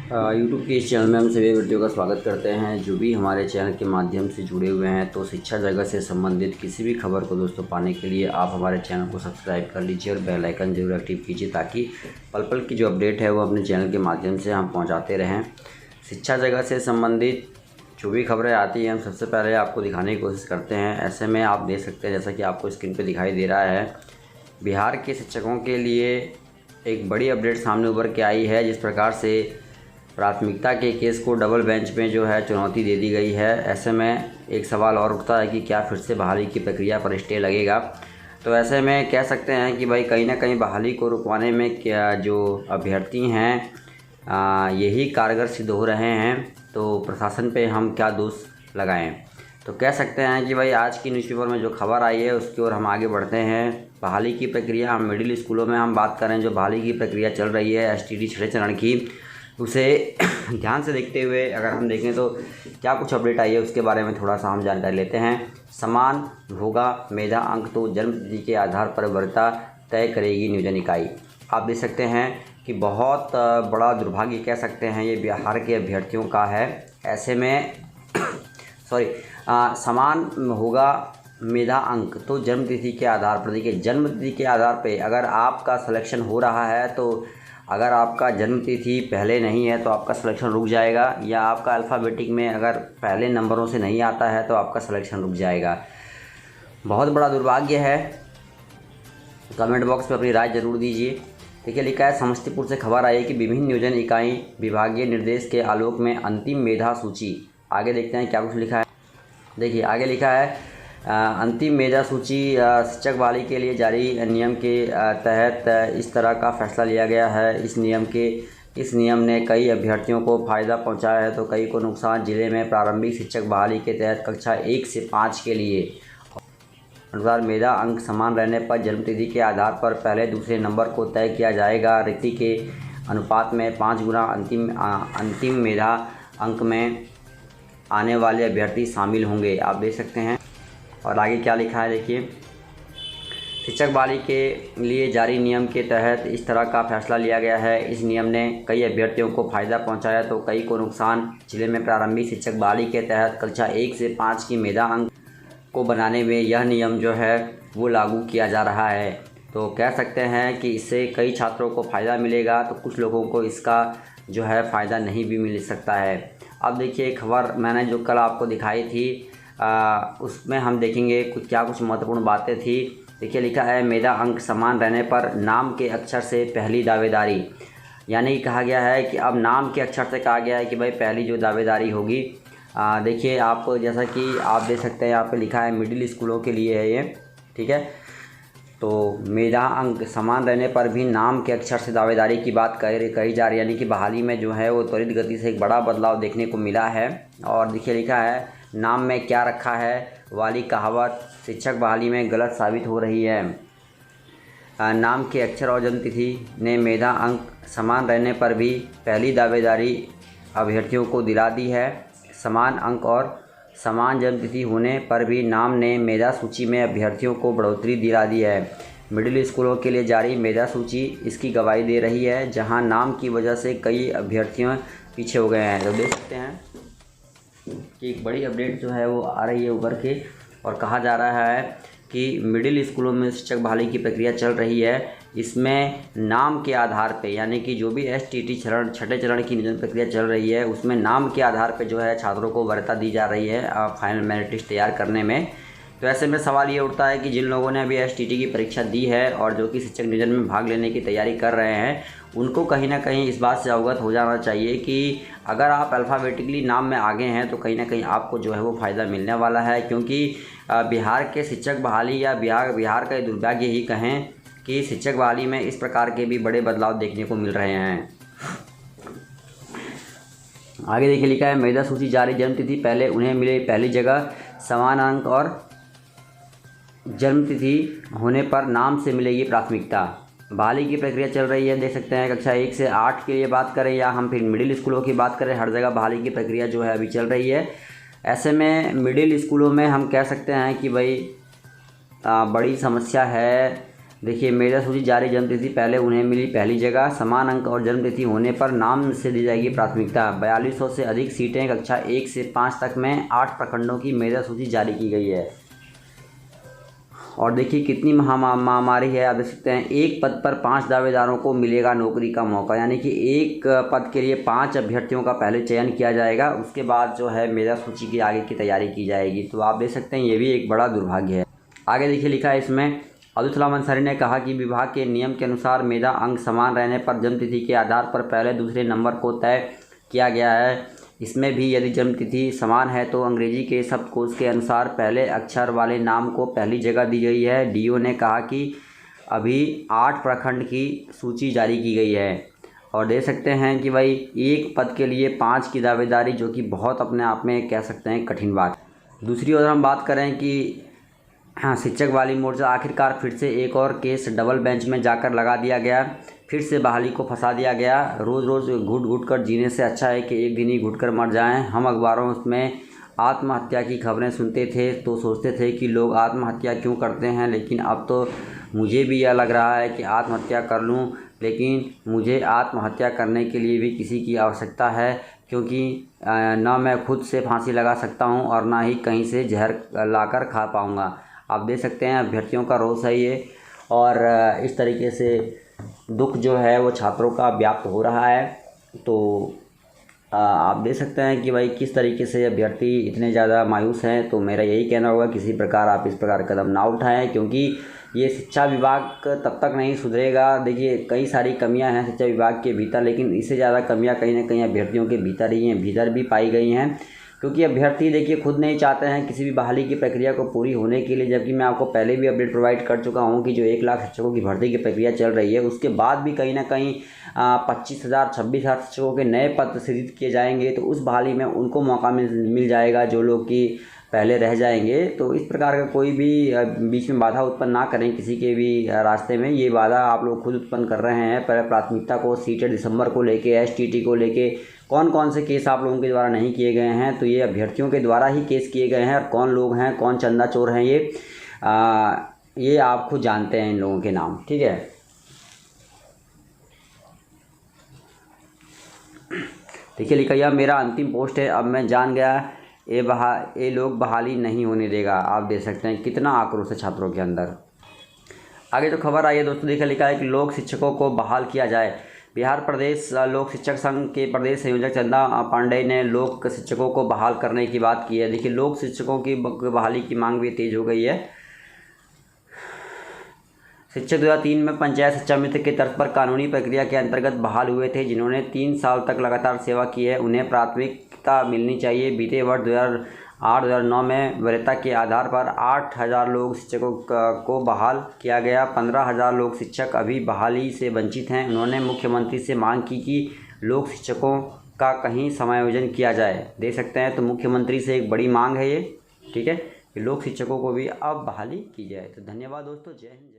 YouTube के इस channel में हम सभी व्यक्तियों का स्वागत करते हैं जो भी हमारे चैनल के माध्यम से जुड़े हुए हैं। तो शिक्षा जगत से संबंधित किसी भी खबर को दोस्तों पाने के लिए आप हमारे चैनल को सब्सक्राइब कर लीजिए और बेल आइकन जरूर एक्टिव कीजिए, ताकि पल पल की जो अपडेट है वो अपने चैनल के माध्यम से हम पहुँचाते रहें। शिक्षा जगत से संबंधित जो भी खबरें आती हैं हम सबसे पहले आपको दिखाने की कोशिश करते हैं। ऐसे में आप देख सकते हैं, जैसा कि आपको स्क्रीन पर दिखाई दे रहा है, बिहार के शिक्षकों के लिए एक बड़ी अपडेट सामने उभर के आई है। जिस प्रकार से प्राथमिकता के केस को डबल बेंच में जो है चुनौती दे दी गई है। ऐसे में एक सवाल और उठता है कि क्या फिर से बहाली की प्रक्रिया पर स्टे लगेगा। तो ऐसे में कह सकते हैं कि भाई कहीं ना कहीं बहाली को रुकवाने में क्या जो अभ्यर्थी हैं यही कारगर सिद्ध हो रहे हैं। तो प्रशासन पे हम क्या दोष लगाएं। तो कह सकते हैं कि भाई आज की न्यूज़पेपर में जो खबर आई है उसकी ओर हम आगे बढ़ते हैं। बहाली की प्रक्रिया, हम मिडिल स्कूलों में हम बात करें, जो बहाली की प्रक्रिया चल रही है STT छठे चरण की, उसे ध्यान से देखते हुए अगर हम देखें तो क्या कुछ अपडेट आई है उसके बारे में थोड़ा सा हम जानकारी लेते हैं। समान होगा मेधा अंक तो जन्म तिथि के आधार पर वरीयता तय करेगी नियोजन इकाई। आप देख सकते हैं कि बहुत बड़ा दुर्भाग्य कह सकते हैं ये बिहार के अभ्यर्थियों का है। ऐसे में समान होगा मेधा अंक तो जन्म तिथि के आधार पर, देखिए जन्म तिथि के आधार पर अगर आपका सिलेक्शन हो रहा है, तो अगर आपका जन्म तिथि पहले नहीं है तो आपका सिलेक्शन रुक जाएगा, या आपका अल्फ़ाबेटिक में अगर पहले नंबरों से नहीं आता है तो आपका सिलेक्शन रुक जाएगा। बहुत बड़ा दुर्भाग्य है। कमेंट बॉक्स में अपनी राय जरूर दीजिए। देखिए लिखा है, समस्तीपुर से खबर आई है कि विभिन्न नियोजन इकाई विभागीय निर्देश के आलोक में अंतिम मेधा सूची। आगे देखते हैं क्या कुछ लिखा है। देखिए आगे लिखा है, अंतिम मेधा सूची शिक्षक बहाली के लिए जारी नियम के तहत इस तरह का फैसला लिया गया है। इस नियम ने कई अभ्यर्थियों को फ़ायदा पहुंचाया है तो कई को नुकसान। जिले में प्रारंभिक शिक्षक बहाली के तहत कक्षा 1 से 5 के लिए अनुसार मेधा अंक समान रहने पर जन्मतिथि के आधार पर पहले दूसरे नंबर को तय किया जाएगा। रिक्ति के अनुपात में 5 गुना अंतिम मेधा अंक में आने वाले अभ्यर्थी शामिल होंगे। आप देख सकते हैं। और आगे क्या लिखा है, देखिए, शिक्षक बहाली के लिए जारी नियम के तहत इस तरह का फैसला लिया गया है। इस नियम ने कई अभ्यर्थियों को फ़ायदा पहुंचाया तो कई को नुकसान। जिले में प्रारंभिक शिक्षक बहाली के तहत कक्षा 1 से 5 की मेधा अंक को बनाने में यह नियम जो है वो लागू किया जा रहा है। तो कह सकते हैं कि इससे कई छात्रों को फ़ायदा मिलेगा, तो कुछ लोगों को इसका जो है फ़ायदा नहीं भी मिल सकता है। अब देखिए खबर मैंने जो कल आपको दिखाई थी उसमें हम देखेंगे कुछ महत्वपूर्ण बातें थी। देखिए लिखा है, मेधा अंक समान रहने पर नाम के अक्षर से पहली दावेदारी, यानी कहा गया है कि अब नाम के अक्षर से कहा गया है कि भाई पहली जो दावेदारी होगी। देखिए आप जैसा कि आप देख सकते हैं यहाँ पे लिखा है मिडिल स्कूलों के लिए है ये, ठीक है। तो मेधा अंक समान रहने पर भी नाम के अक्षर से दावेदारी की बात कही जा रही है, यानी कि बहाली में जो है वो त्वरित गति से एक बड़ा बदलाव देखने को मिला है। और देखिए लिखा है, नाम में क्या रखा है वाली कहावत शिक्षक बहाली में गलत साबित हो रही है। नाम के अक्षर और जन्म तिथि ने मेधा अंक समान रहने पर भी पहली दावेदारी अभ्यर्थियों को दिला दी है। समान अंक और समान जन्म तिथि होने पर भी नाम ने मेधा सूची में अभ्यर्थियों को बढ़ोतरी दिला दी है। मिडिल स्कूलों के लिए जारी मेधा सूची इसकी गवाही दे रही है, जहां नाम की वजह से कई अभ्यर्थियों पीछे हो गए हैं। तो देख सकते हैं कि एक बड़ी अपडेट जो है वो आ रही है उभर के, और कहा जा रहा है कि मिडिल स्कूलों में शिक्षक बहाली की प्रक्रिया चल रही है। इसमें नाम के आधार पे, यानी कि जो भी STT छठे चरण की नियोजन प्रक्रिया चल रही है उसमें नाम के आधार पे जो है छात्रों को वरीयता दी जा रही है फाइनल मेरिट लिस्ट तैयार करने में। तो ऐसे में सवाल ये उठता है कि जिन लोगों ने अभी STT की परीक्षा दी है और जो कि शिक्षक नियोजन में भाग लेने की तैयारी कर रहे हैं, उनको कहीं ना कहीं इस बात से अवगत हो जाना चाहिए कि अगर आप अल्फ़ाबेटिकली नाम में आगे हैं तो कहीं ना कहीं आपको जो है वो फ़ायदा मिलने वाला है। क्योंकि बिहार के शिक्षक बहाली या बिहार का दुर्भाग्य ही कहें कि शिक्षक बहाली में इस प्रकार के भी बड़े बदलाव देखने को मिल रहे हैं। आगे देखिए लिखा है, मेधा सूची जारी, जन्मतिथि पहले उन्हें मिले पहली जगह, समान अंक और जन्मतिथि होने पर नाम से मिलेगी प्राथमिकता। बहाली की प्रक्रिया चल रही है, देख सकते हैं कक्षा 1 से 8 के लिए बात करें या हम फिर मिडिल स्कूलों की बात करें, हर जगह बहाली की प्रक्रिया जो है अभी चल रही है। ऐसे में मिडिल स्कूलों में हम कह सकते हैं कि भाई बड़ी समस्या है देखिए मेधा सूची जारी, जन्मतिथि पहले उन्हें मिली पहली जगह, समान अंक और जन्मतिथि होने पर नाम से दी जाएगी प्राथमिकता। 4200 से अधिक सीटें कक्षा 1 से 5 तक में 8 प्रखंडों की मेधा सूची जारी की गई है। और देखिए कितनी महामारी है, आप देख सकते हैं। एक पद पर 5 दावेदारों को मिलेगा नौकरी का मौका, यानी कि एक पद के लिए 5 अभ्यर्थियों का पहले चयन किया जाएगा, उसके बाद जो है मेधा सूची की आगे की तैयारी की जाएगी। तो आप देख सकते हैं ये भी एक बड़ा दुर्भाग्य है। आगे देखिए लिखा है इसमें, अब्दुल सलाम अंसारी ने कहा कि विभाग के नियम के अनुसार मेधा अंक समान रहने पर जन्मतिथि के आधार पर पहले दूसरे नंबर को तय किया गया है। इसमें भी यदि जन्मतिथि समान है तो अंग्रेजी के शब्दकोश के अनुसार पहले अक्षर वाले नाम को पहली जगह दी गई है। डीओ ने कहा कि अभी 8 प्रखंड की सूची जारी की गई है। और देख सकते हैं कि भाई एक पद के लिए 5 की दावेदारी, जो कि बहुत अपने आप में कह सकते हैं कठिन बात। दूसरी ओर हम बात करें कि हाँ, शिक्षक वाली मोर्चा आखिरकार फिर से एक और केस डबल बेंच में जाकर लगा दिया गया। फिर से बहाली को फंसा दिया गया। रोज़ रोज़ घुट घुट कर जीने से अच्छा है कि एक दिन ही घुट कर मर जाएं। हम अखबारों में आत्महत्या की खबरें सुनते थे तो सोचते थे कि लोग आत्महत्या क्यों करते हैं, लेकिन अब तो मुझे भी यह लग रहा है कि आत्महत्या कर लूं, लेकिन मुझे आत्महत्या करने के लिए भी किसी की आवश्यकता है, क्योंकि ना मैं खुद से फांसी लगा सकता हूं और ना ही कहीं से जहर लाकर खा पाऊँगा। आप देख सकते हैं अभ्यर्थियों का रोष है ये, और इस तरीके से दुख जो है वो छात्रों का व्याप्त हो रहा है। तो आप देख सकते हैं कि भाई किस तरीके से अभ्यर्थी इतने ज़्यादा मायूस हैं। तो मेरा यही कहना होगा किसी प्रकार आप इस प्रकार कदम ना उठाएं, क्योंकि ये शिक्षा विभाग तब तक नहीं सुधरेगा। देखिए कई सारी कमियां हैं शिक्षा विभाग के भीतर, लेकिन इससे ज़्यादा कमियां कहीं ना कहीं अभ्यर्थियों के भीतर भी पाई गई हैं, क्योंकि अभ्यर्थी देखिए खुद नहीं चाहते हैं किसी भी बहाली की प्रक्रिया को पूरी होने के लिए। जबकि मैं आपको पहले भी अपडेट प्रोवाइड कर चुका हूं कि जो 1 लाख शिक्षकों की भर्ती की प्रक्रिया चल रही है, उसके बाद भी कहीं ना कहीं 25,000 26,000 शिक्षकों के नए पद सृजित किए जाएंगे। तो उस बहाली में उनको मौका मिल जाएगा जो लोग कि पहले रह जाएंगे। तो इस प्रकार का कोई भी बीच में बाधा उत्पन्न ना करें किसी के भी रास्ते में। ये बाधा आप लोग खुद उत्पन्न कर रहे हैं। पहले प्राथमिकता को सीटेट दिसंबर को लेके, एसटीटी को लेके कौन कौन से केस आप लोगों के द्वारा नहीं किए गए हैं, तो ये अभ्यर्थियों के द्वारा ही केस किए गए हैं। और कौन लोग हैं, कौन चंदा चोर हैं, ये आप खुद जानते हैं इन लोगों के नाम, ठीक है। देखिए लिखा यह मेरा अंतिम पोस्ट है, अब मैं जान गया ये लोग बहाली नहीं होने देगा। आप देख सकते हैं कितना आक्रोश है छात्रों के अंदर। आगे जो खबर आई है दोस्तों, देखिए लिखा है कि लोक शिक्षकों को बहाल किया जाए। बिहार प्रदेश लोक शिक्षक संघ के प्रदेश संयोजक चंदा पांडे ने लोक शिक्षकों को बहाल करने की बात की है। देखिए लोक शिक्षकों की बहाली की मांग भी तेज हो गई है। शिक्षक 2003 में पंचायत शिक्षा मित्र के तर्ज पर कानूनी प्रक्रिया के अंतर्गत बहाल हुए थे, जिन्होंने 3 साल तक लगातार सेवा की है। उन्हें प्राथमिकता मिलनी चाहिए। बीते वर्ष 2008-2009 में वरीयता के आधार पर 8,000 लोग शिक्षकों को बहाल किया गया। 15,000 लोग शिक्षक अभी बहाली से वंचित हैं। उन्होंने मुख्यमंत्री से मांग की कि लोक शिक्षकों का कहीं समायोजन किया जाए। देख सकते हैं तो मुख्यमंत्री से एक बड़ी मांग है ये, ठीक है, कि लोक शिक्षकों को भी अब बहाली की जाए। तो धन्यवाद दोस्तों, जय हिंद।